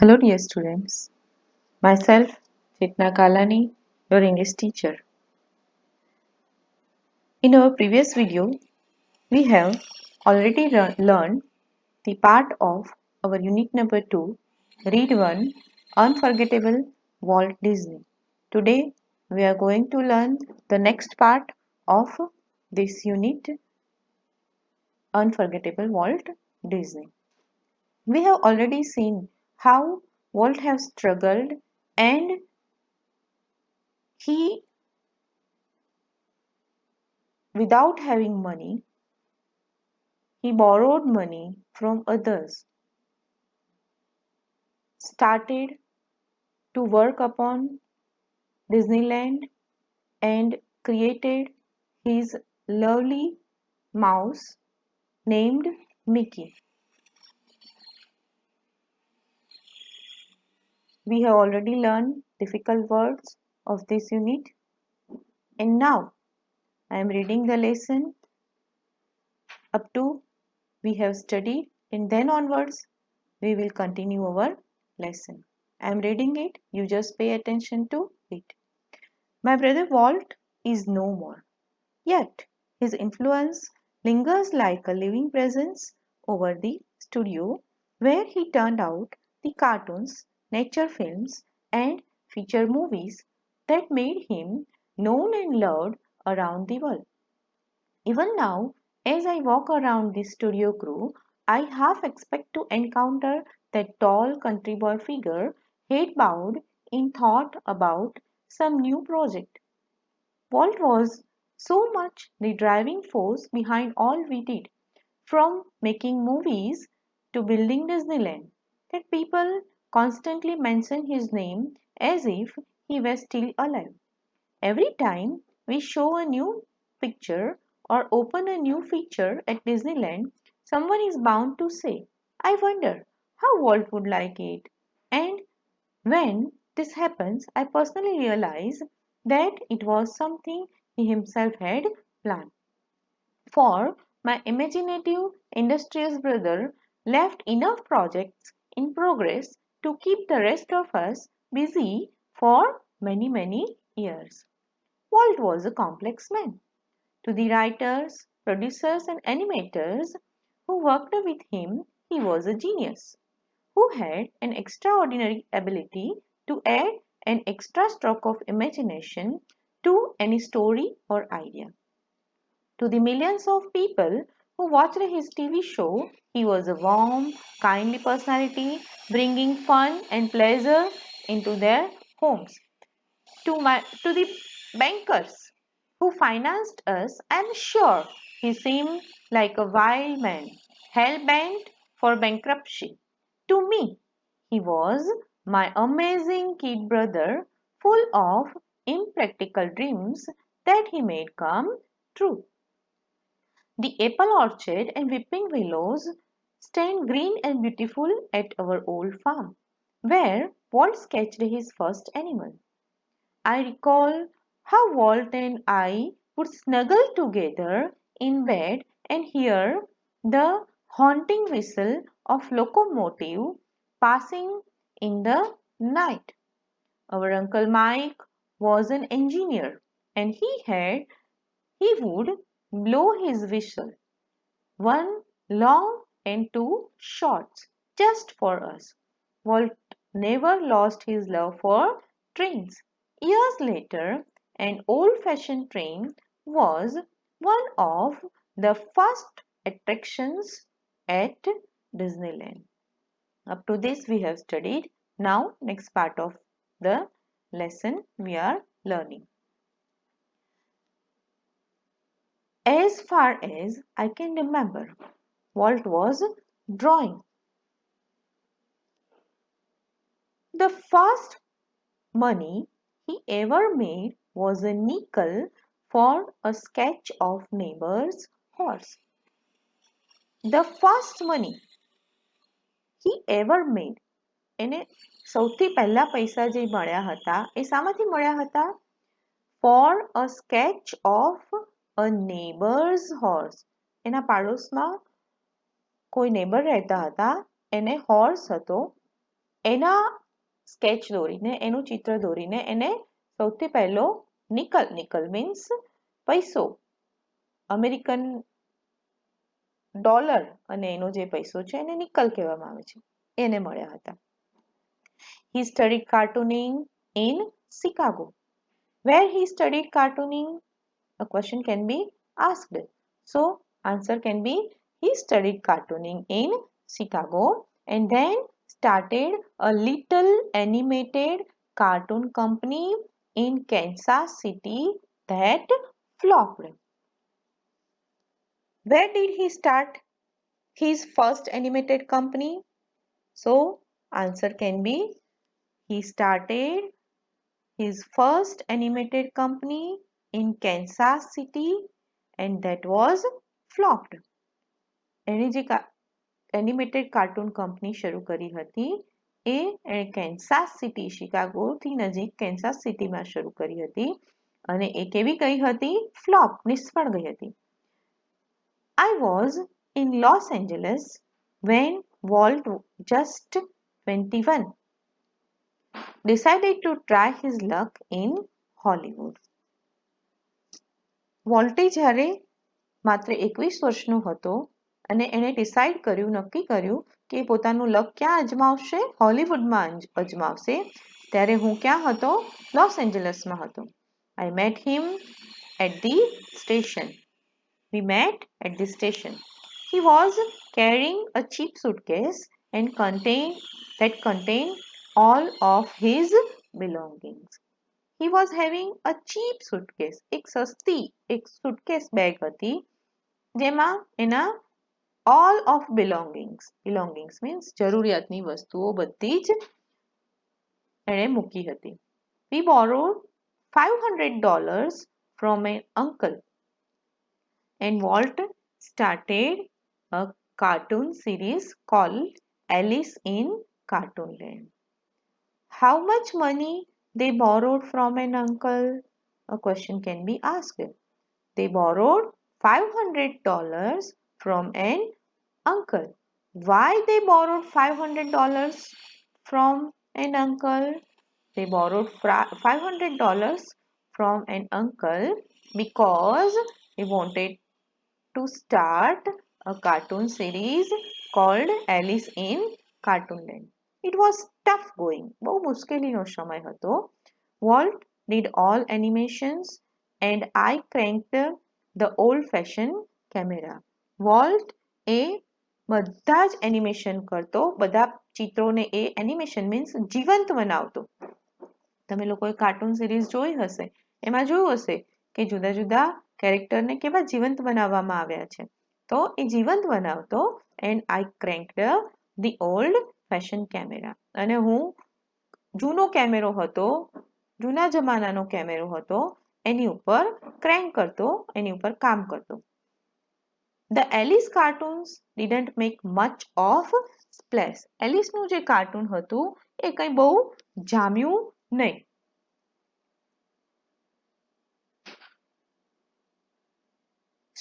Hello dear students, myself Chetana Kalani, your English teacher. In our previous video, we have already learned the part of our unit number 2, Read-1, Unforgettable Walt Disney. Today, we are going to learn the next part of this unit, Unforgettable Walt Disney. We have already seen how Walt has struggled and he, without having money, he borrowed money from others, started to work upon Disneyland, and created his lovely mouse named Mickey. We have already learned difficult words of this unit, and now I am reading the lesson up to we have studied, and then onwards we will continue our lesson. I am reading it, you just pay attention to it. My brother Walt is no more, yet his influence lingers like a living presence over the studio where he turned out the cartoons, nature films, and feature movies that made him known and loved around the world. Even now, as I walk around the studio crew, I half expect to encounter that tall country boy figure, head bowed in thought about some new project. Walt was so much the driving force behind all we did, from making movies to building Disneyland, that people constantly mention his name as if he were still alive. Every time we show a new picture or open a new feature at Disneyland, someone is bound to say, I wonder how Walt would like it. And when this happens, I personally realize that it was something he himself had planned. For my imaginative, industrious brother left enough projects in progress to keep the rest of us busy for many, many years. Walt was a complex man. To the writers, producers, and animators who worked with him, he was a genius who had an extraordinary ability to add an extra stroke of imagination to any story or idea. To the millions of people who watched his TV show, he was a warm, kindly personality bringing fun and pleasure into their homes. To the bankers who financed us, I am sure he seemed like a wild man, hell bent for bankruptcy. To me, he was my amazing kid brother, full of impractical dreams that he made come true. The apple orchard and weeping willows stand green and beautiful at our old farm, where Walt sketched his first animal. I recall how Walt and I would snuggle together in bed and hear the haunting whistle of locomotive passing in the night. Our Uncle Mike was an engineer and he would blow his whistle, one long and two short, just for us. Walt never lost his love for trains. Years later, an old-fashioned train was one of the first attractions at Disneyland. Up to this we have studied. Now next part of the lesson we are learning. As far as I can remember, Walt was drawing. The first money he ever made was a nickel for a sketch of neighbor's horse. The first money he ever made. એને સૌથી પહેલા પૈસા જે મળ્યા હતા એ શામાંથી મળ્યા હતા? For a sketch of a neighbor's horse. એના પાડોશમાં કોઈ નેબર રહેતા હતા એને હોર્સ હતો એના સ્કેચ દોરીને એનું ચિત્ર દોરીને એને સૌથી પહેલો નિકલ મીન્સ પૈસો અમેરિકન ડોલર અને એનો જે પૈસો છે એને નિકલ કહેવામાં આવે છે એને મળ્યા હતા. He studied cartooning in Chicago. Where he studied cartooning? A question can be asked. So answer can be he studied cartooning in Chicago and then started a little animated cartoon company in Kansas City that flopped. Where did he start his first animated company? So answer can be he started his first animated company in Kansas City and that was flopped. એણે જે animated cartoon company શરૂ કરી હતી એણે Kansas city શિકાગોથી નજીક Kansas સિટીમાં શરૂ કરી હતી અને એ કેવી ગઈ હતી? ફ્લોપ, નિષ્ફળ ગઈ હતી. I was in Los Angeles when Walt, just 21, decided to try his luck in Hollywood. વોલ્ટે જ્યારે માત્ર 21 વર્ષનો હતો અને એણે ડિસાઇડ કર્યું, નક્કી કર્યું કે પોતાનું લક ક્યાં અજમાવશે? હોલિવૂડમાં અજમાવશે. ત્યારે હું ક્યાં હતો? લોસ એન્જલસમાં હતો. I met him at the station. We met at the station. He was carrying a cheap suitcase and contained all of his belongings. He was having a cheap suitcase. એક suitcase bag હતી જેમાં એના all of belongings means જરૂરિયાતની વસ્તુઓ બધી જ એણે મૂકી હતી. We borrowed $500 from an uncle and Walt started a cartoon series called Alice in Cartoonland. How much money they borrowed from an uncle? A question can be asked. They borrowed $500 from an uncle. Why they borrowed $500 from an uncle? They borrowed $500 from an uncle because they wanted to start a cartoon series called Alice in Cartoonland. It was tough going. બહુ મુશ્કેલીનો સમય હતો. Walt did all animations and I cranked the old-fashioned camera. Walt એ બધા જ animation કરતો, બધા ચિત્રોને એ animation means જીવંત બનાવતો. તમે લોકોએ કાર્ટૂન સિરીઝ જોઈ હશે, એમાં જોયું હશે કે જુદા જુદા કેરેક્ટરને કેવા જીવંત બનાવવામાં આવ્યા છે. તો એ જીવંત બનાવતો and I cranked the old fashion camera. અને હું જૂનો કેમેરો હતો, જૂના જમાનાનો કેમેરો હતો, એની ઉપર ક્રેન્ક કરતો, એની ઉપર કામ કરતો. The Alice cartoons didn't make much of splash. એલિસનું જે કાર્ટૂન હતું એ કંઈ બહુ જામ્યું નહીં.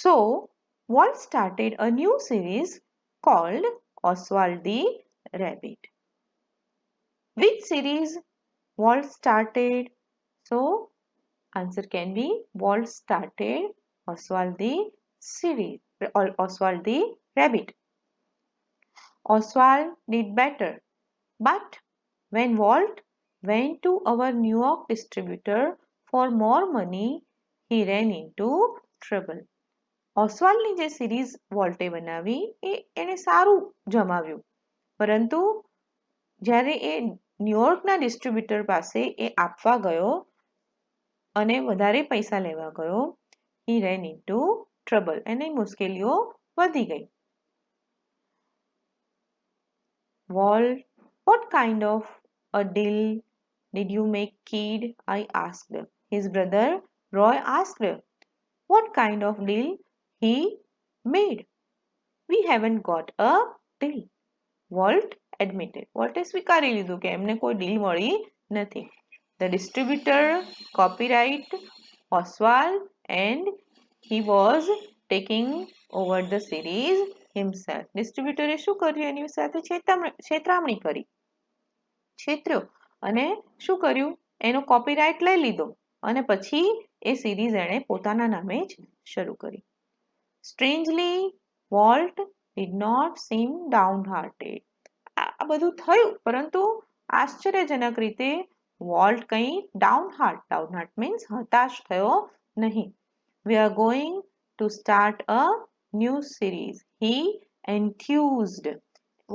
So Walt started a new series called Oswald the Rabbit. Which series Walt started? So answer can be Walt started Oswald the series or Oswald the Rabbit. Oswald did better, but when Walt went to our New York distributor for more money, he ran into trouble. ઓસ્વાલ્ડની જે series વોલ્ટે બનાવી એને સારું જમાવ્યું, પરંતુ જ્યારે એ ન્યુયોર્કના distributor પાસે એ આપવા ગયો અને વધારે પૈસા લેવા ગયો, he ran into trouble. એની મુશ્કેલીઓ વધી ગઈ. Walt, what kind of a deal did you make, kid? I asked. His brother Roy asked what kind of deal he made. We haven't got a deal. Walt admitted. વોલ્ટે સ્વીકારી લીધું કે એમને કોઈ deal મળી નથી. The distributor copyright Oswald and he was taking over the series himself. ડિસ્ટ્રીબ્યુટરે શું કર્યું? એની સાથે છેતરામણી કરી. છેતર્યો અને શું કર્યું એનો કોપીરાઇટ લઈ લીધો અને પછી એ સિરીઝ એણે પોતાના નામે જ શરૂ કરી. સ્ટ્રેન્જલી વોલ્ટ ડીડ નોટ સીમ ડાઉનહાર્ટેડ. આ બધું થયું પરંતુ આશ્ચર્યજનક રીતે વોલ્ટ કંઈ ડાઉનહાર્ટ મીન્સ હતાશ થયો નહીં. We are going to start a new series. He enthused.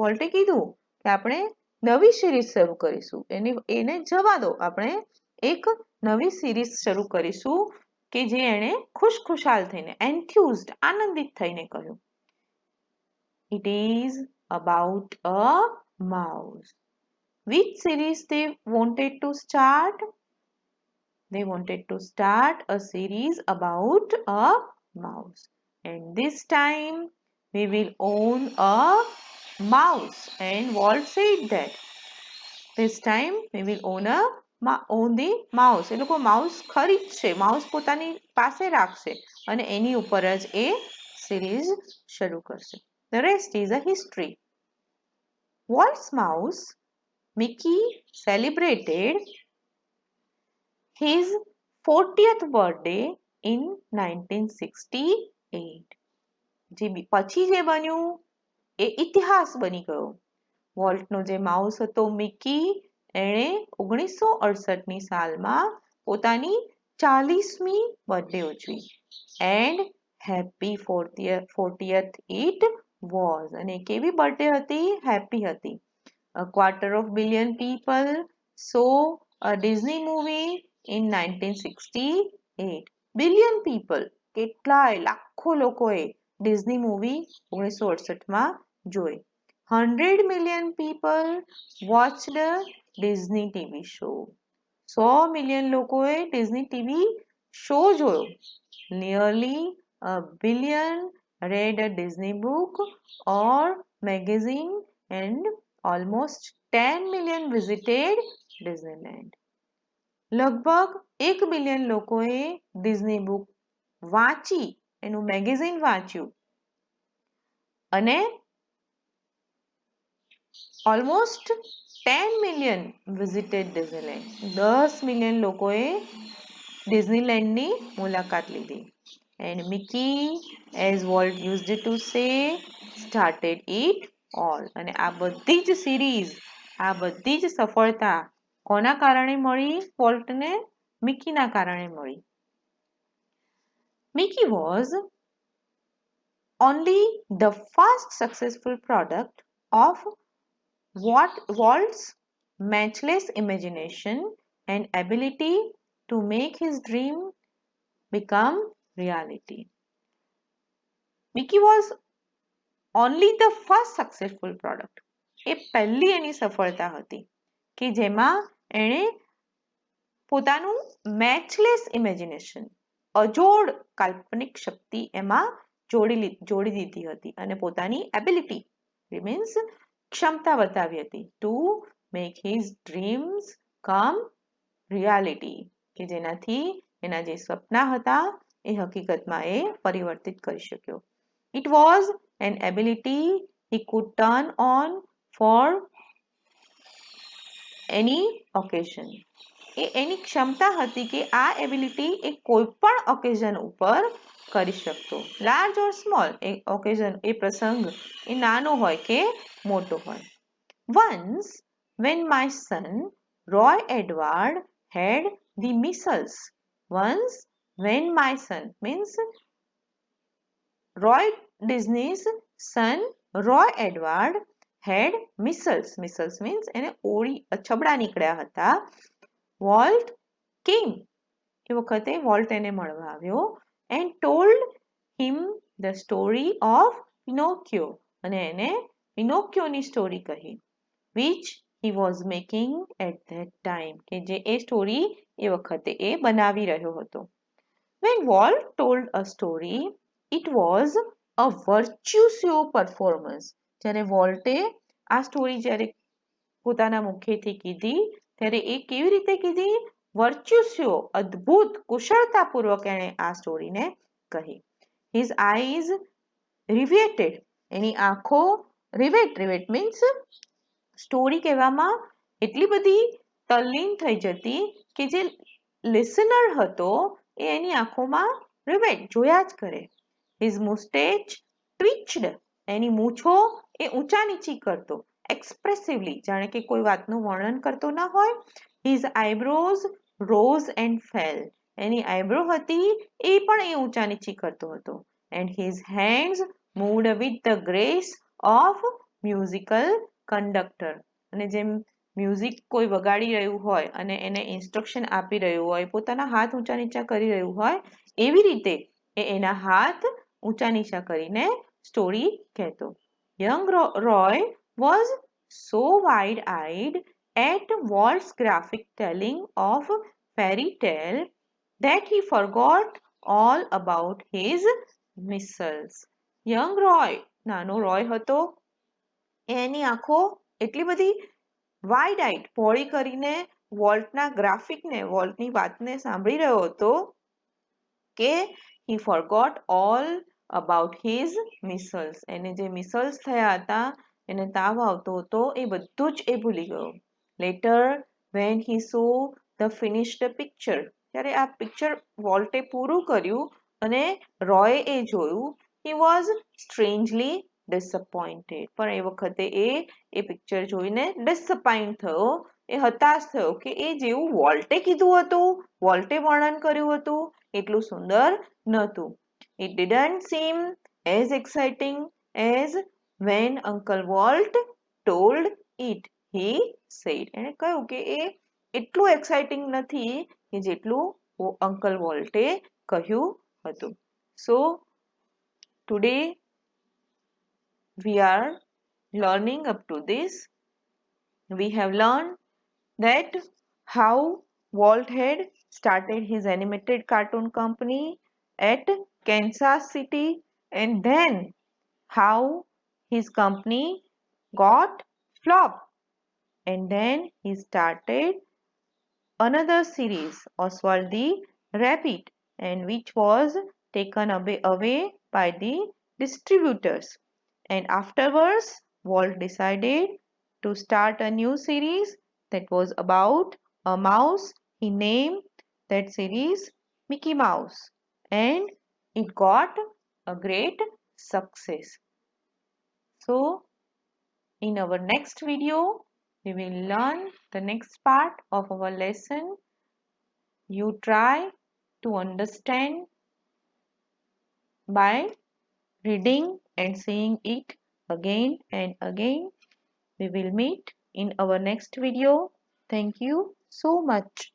વોલ્ટે કીધું કે આપણે નવી સિરીઝ શરૂ કરીશું. એને જવા દો, આપણે એક નવી સિરીઝ શરૂ કરીશું કે જે એણે ખુશખુશાલ થઈને enthused આનંદિત થઈને કહ્યું. It is about a mouse. Which series they wanted to start? They wanted to start a series about a mouse. And this time we will own a mouse. And Walt said that. This time we will own the mouse. એ લોકો mouse ખરીદશે, mouse પોતાની પાસે રાખશે અને એની ઉપર જ એ series શરૂ કરશે. The rest is a history. Walt's mouse, Mickey, celebrated his 40th birthday in 1968. પછી જે બન્યું એ ઇતિહાસ બની ગયો. વોલ્ટનો જે માઉસ હતો મિકી, એણે 1968ની સાલમાં પોતાની 40મી બર્થડે ઉજવી. And happy 40th it was. અને કેવી બર્થડે હતી? હેપી હતી. A quarter of billion people saw a Disney movie in 1968. Billion people, કેટલાય લાખો લોકોએ ડિઝની મૂવી 1968માં જોઈ. 100 million people watched a Disney TV show. 100 million લોકોએ ડિઝની ટીવી શો જોયો. Nearly a billion read a Disney book or magazine and almost 10 million visited Disneyland. લગભગ 1 billion લોકોએ Disney book વાંચી, એનું મેગેઝિન વાંચ્યું અને almost 10 million visited Disneyland. 10 million લોકોએ ડિઝનીલેન્ડની મુલાકાત લીધી. And Mickey, as volt used to say, started it all. અને આ બધી જ સિરીઝ, આ બધી જ સફળતા કોના કારણે મળી? વોલ્ટને મિકીના કારણે મળી. Mickey was only the first successful product of Walt's matchless imagination and ability to make his dream become reality. Mickey was only the first successful product. એ પહેલી એની સફળતા હતી કે જેમાં એણે પોતાનું મેચલેસ ઇમેજિનેશન, અજોડ કાલ્પનિક શક્તિ એમાં જોડી દીધી હતી અને પોતાની એબિલિટી મીન્સ ક્ષમતા બતાવી હતી to make his dreams come reality, કે જેનાથી એના જે સપના હતા એ હકીકતમાં એ પરિવર્તિત કરી શક્યો. It was an ability he could turn on for any occasion. એની ક્ષમતા હતી કે આ એબિલિટી એ કોઈ પણ ઓકેઝન ઉપર કરી શકતો. લાર્જ ઓર સ્મોલ, એ ઓકેઝન, એ પ્રસંગ એ નાનો હોય કે મોટો હોય. Once when my son Roy Edward had the measles. Once when my son means Roy Disney's son Roy Edward had measles. Measles means એને છબડા નિકળ્યા હતા. Walt came. એ વખતે વોલ્ટ એને મળવા આવ્યો and told him the story of Pinocchio. અને એને પિનોક્યોની story કહી. Which he was making at that time. કે જે એ સ્ટોરી એ વખતે એ બનાવી રહ્યો હતો. When Walt told a story, it was a virtuoso performance. જ્યારે વોલ્ટે આ સ્ટોરી જ્યારે પોતાના મુખેથી કીધી ત્યારે એ કેવી રીતે કીધી? વર્ચ્યુસ્યો, અદ્ભુત કુશળતાપૂર્વક એણે આ સ્ટોરીને કહી. His eyes riveted. એની આંખો rivet means સ્ટોરી કહેવામાં એટલી બધી તલ્લીન થઈ જતી કે જે લિસનર હતો એ એની આંખોમાં rivet જોયા જ કરે. His mustache twitched. એની મૂછો એ ઊંચા નીચી કરતો. Expressively જાણે કે કોઈ વાતનું વર્ણન કરતો ન હોય. His eyebrows rose and fell. Any eyebrow હતી એ પણ એ ઊંચા નીચી કરતો હતો. And his hands moved with the grace of musical conductor. અને જેમ મ્યુઝિક કોઈ વગાડી રહ્યું હોય અને એને ઇન્સ્ટ્રક્શન આપી રહ્યું હોય, પોતાના હાથ ઊંચા નીચા કરી રહ્યું હોય, એવી રીતે એ એના હાથ ઊંચા નીચા કરીને સ્ટોરી કહેતો. Young Roy was so wide-eyed at Walt's graphic telling of fairy tale that he forgot all about his missiles. Young Roy, નાનો રોય હતો, એની આંખો એટલી બધી વાઇડ આઇડ પહોળી કરીને વોલ્ટના ગ્રાફિકને વોલ્ટની વાતને સાંભળી રહ્યો હતો કે he forgot all about his missiles. એને જે મિસલ્સ થયા હતા, એને તાવ આવતો હતો, એ બધું જ એ ભૂલી ગયો. Later when he saw the finished picture, ત્યારે આ પિક્ચર વોલ્ટે પૂરું કર્યું અને રોય એ જોયું, he was strangely disappointed. પણ એ વખતે એ પિક્ચર જોઈને ડિસઅપોઇન્ટ થયો, એ હતાશ થયો કે એ જેવું વોલ્ટે કીધું હતું, વોલ્ટે વર્ણન કર્યું હતું, એટલું સુંદર નહોતું. It didn't seem as exciting as when Uncle Walt told it, he said. એણે કહ્યું કે એ એટલું એક્સાઇટિંગ નથી કે જેટલું અંકલ વોલ્ટે કહ્યું હતું. So today we are learning up to this. We have learned that how Walt had started his animated cartoon company at Kansas City, and then how his company got flopped, and then he started another series, Oswald the Rabbit, and which was taken away by the distributors. And afterwards, Walt decided to start a new series that was about a mouse. He named that series Mickey Mouse, and it got a great success. So in our next video, we will learn the next part of our lesson. You try to understand by reading and seeing it again and again. We will meet in our next video. Thank you so much.